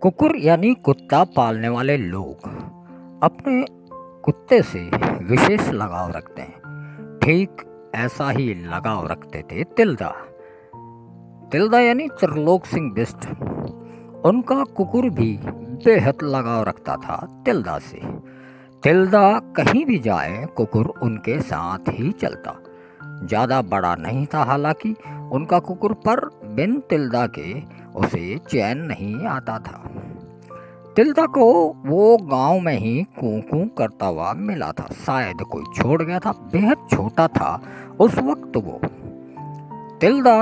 कुकुर यानी कुत्ता पालने वाले लोग अपने कुत्ते से विशेष लगाव रखते हैं। ठीक ऐसा ही लगाव रखते थे तिल्दा। तिल्दा यानी त्रिलोक सिंह बिष्ट। उनका कुकुर भी बेहद लगाव रखता था तिल्दा से। तिल्दा कहीं भी जाए कुकुर उनके साथ ही चलता। ज़्यादा बड़ा नहीं था हालांकि उनका कुकुर, पर बिन तिल्दा के उसे चैन नहीं आता था। तिल्दा को वो गांव में ही कूं कूं करता हुआ मिला था। शायद कोई छोड़ गया था। बेहद छोटा था उस वक्त वो। तिल्दा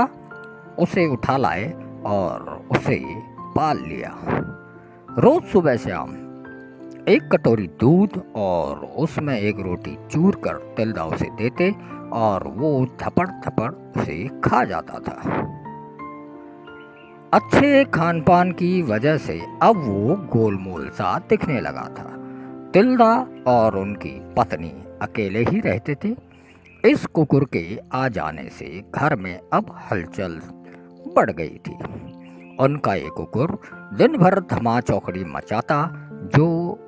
उसे उठा लाए और उसे पाल लिया। रोज सुबह शाम एक कटोरी दूध और उसमें एक रोटी चूर कर तिल्दा उसे देते और वो थपड़ थपड़ उसे खा जाता था। अच्छे खान पान की वजह से अब वो गोलमोल सा दिखने लगा था। तिल्दा और उनकी पत्नी अकेले ही रहते थे। इस कुकुर के आ जाने से घर में अब हलचल बढ़ गई थी। उनका ये कुकुर दिन भर धमा चौकड़ी मचाता, जो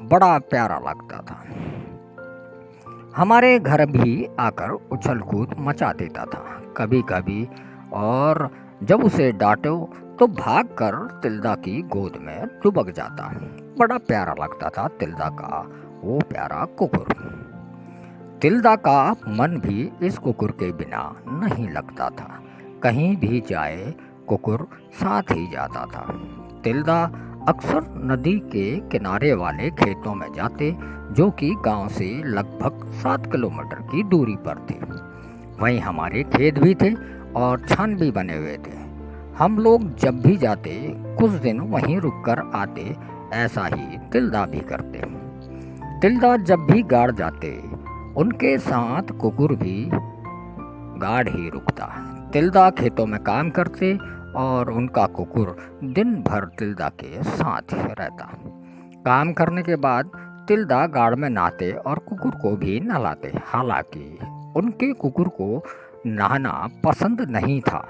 बड़ा प्यारा लगता था। हमारे घर भी आकर उछल कूद मचा देता था कभी कभी, और जब उसे डांटो तो भागकर तिल्दा की गोद में दुबक जाता। बड़ा प्यारा लगता था तिल्दा का वो प्यारा कुकुर। तिल्दा का मन भी इस कुकुर के बिना नहीं लगता था। कहीं भी जाए कुकुर साथ ही जाता था। तिल्दा अक्सर नदी के किनारे वाले खेतों में जाते, जो कि गांव से लगभग 7 किलोमीटर की दूरी पर थे। वहीं हमारे खेत भी थे और छान भी बने हुए थे। हम लोग जब भी जाते कुछ दिन वहीं रुककर आते। ऐसा ही तिल्दा भी करते। तिल्दा जब भी गाड़ जाते उनके साथ कुकुर भी गाड़ ही रुकता। तिल्दा खेतों में काम करते और उनका कुकुर दिन भर तिल्दा के साथ ही रहता। काम करने के बाद तिल्दा गाड़ में नहाते और कुकुर को भी नहलाते। हालांकि उनके कुकुर को नहाना पसंद नहीं था,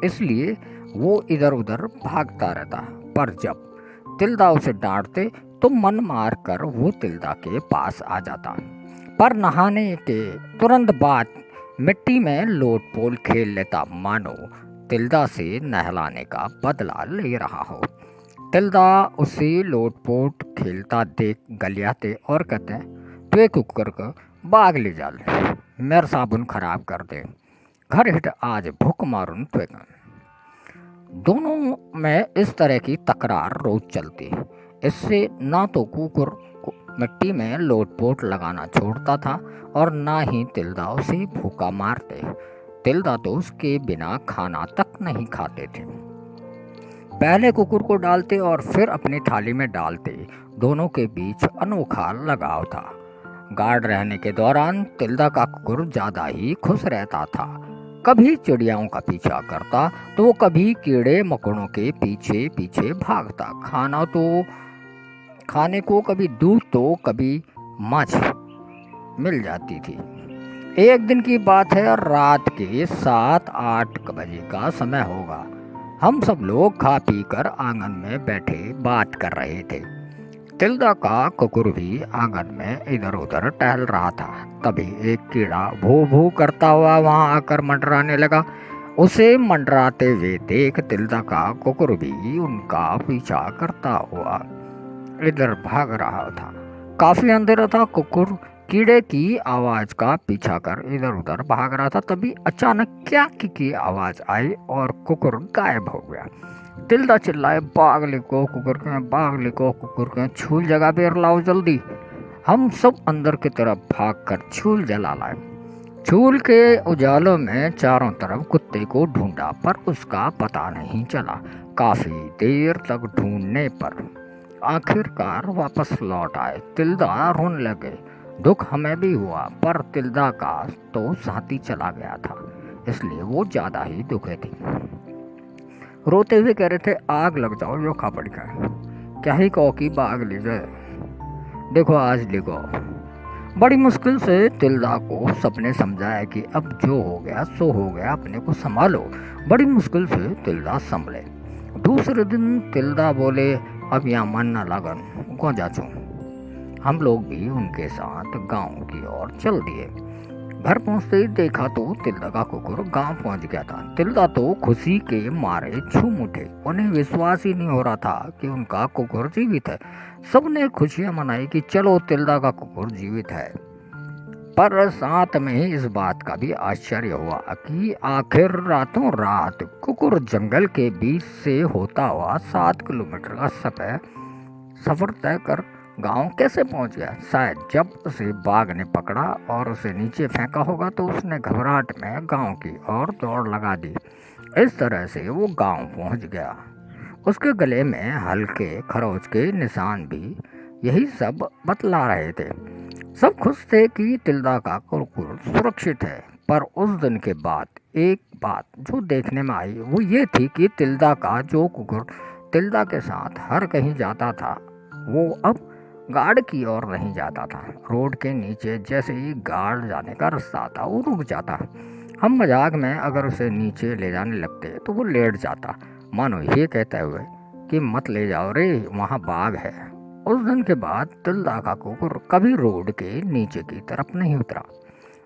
इसलिए वो इधर उधर भागता रहता। पर जब तिल्दा उसे डांटते तो मन मार कर वो तिल्दा के पास आ जाता। पर नहाने के तुरंत बाद मिट्टी में लोटपोल खेल लेता, मानो तिल्दा से नहलाने का बदला ले रहा हो। तिल्दा उसे लोटपोट खेलता देख गलियाते और कहते, तू एक कुकर को बाग ले जाल, मेरा साबुन खराब कर दे, घर हिट आज भूख मारून तो। दोनों में इस तरह की तकरार रोज चलती। इससे ना तो कुकुर मिट्टी में लोटपोट लगाना छोड़ता था और ना ही तिल्दा उसे भूखा मारते। तिल्दा तो उसके बिना खाना तक नहीं खाते थे। पहले कुकुर को डालते और फिर अपनी थाली में डालते। दोनों के बीच अनोखा लगाव था। गार्ड रहने के दौरान तिल्दा का कुकुर ज्यादा ही खुश रहता था। कभी चिड़ियाओं का पीछा करता तो वो कभी कीड़े मकोड़ों के पीछे पीछे भागता। खाने को कभी दूध तो कभी माछ मिल जाती थी। एक दिन की बात है, रात के 7-8 बजे का समय होगा। हम सब लोग खा पी कर आंगन में बैठे बात कर रहे थे। तिल्दा का कुकुर भी आंगन में इधर उधर टहल रहा था। तभी एक कीड़ा भू भू करता हुआ वहां आकर मंडराने लगा। उसे मंडराते हुए देख तिल्दा का कुकुर भी उनका पीछा करता हुआ इधर भाग रहा था। काफी अंधेरा था। कुकुर कीड़े की आवाज का पीछा कर इधर उधर भाग रहा था। तभी अचानक क्या की आवाज आई और कुकुर गायब हो गया। तिल्दा चिल्लाए, भाग लिको कुकुर के, भाग लिको कुकुर के, छूल जगह बेर लाओ जल्दी। हम सब अंदर की तरफ भाग कर छूल जला लाए। छूल के उजालों में चारों तरफ कुत्ते को ढूंढा, पर उसका पता नहीं चला। काफी देर तक ढूंढने पर आखिरकार वापस लौट आए। तिल्दा रोने लगे। दुख हमें भी हुआ, पर तिल्दा का तो साथी चला गया था, इसलिए वो ज्यादा ही दुखे थे। रोते हुए कह रहे थे, आग लग जाओ यो खापड़ का, क्या ही कहो कि बाग ले जाए, देखो आज लिखो। बड़ी मुश्किल से तिल्दा को सबने समझाया कि अब जो हो गया सो हो गया, अपने को संभालो। बड़ी मुश्किल से तिल्दा संभले। दूसरे दिन तिल्दा बोले, अब यहाँ मन न लगन, गो जाचू। हम लोग भी उनके साथ गांव की ओर चल दिए। घर पहुंचते ही देखा तो तिल्दा का कुकुर गांव पहुंच गया था। तिल्दा तो खुशी के मारे झूम उठे। उन्हें विश्वास ही नहीं हो रहा था कि उनका कुकुर जीवित है। सबने खुशियां मनाई कि चलो तिल्दा का कुकुर जीवित है। पर साथ में ही इस बात का भी आश्चर्य हुआ कि आखिर रातों रात कुकुर जंगल के बीच से होता हुआ 7 किलोमीटर का सफर तय कर गांव कैसे पहुंच गया। शायद जब उसे बाघ ने पकड़ा और उसे नीचे फेंका होगा तो उसने घबराहट में गांव की ओर दौड़ लगा दी। इस तरह से वो गांव पहुंच गया। उसके गले में हल्के खरोच के निशान भी यही सब बतला रहे थे। सब खुश थे कि तिल्दा का कुकुर सुरक्षित है। पर उस दिन के बाद एक बात जो देखने में आई वो ये थी कि तिल्दा का जो कुकुर तिल्दा के साथ हर कहीं जाता था वो अब गार्ड की ओर नहीं जाता था। रोड के नीचे जैसे ही गार्ड जाने का रास्ता आता वो रुक जाता। हम मजाक में अगर उसे नीचे ले जाने लगते तो वो लेट जाता, मानो ये कहते हुए कि मत ले जाओ रे, वहाँ बाघ है। उस दिन के बाद तिल्दा का कुकुर कभी रोड के नीचे की तरफ नहीं उतरा।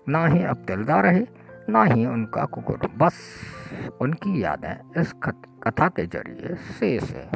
ना ही अब तिल्दा रहे ना ही उनका कुकुर। बस उनकी यादें इस कथा के जरिए शेष है।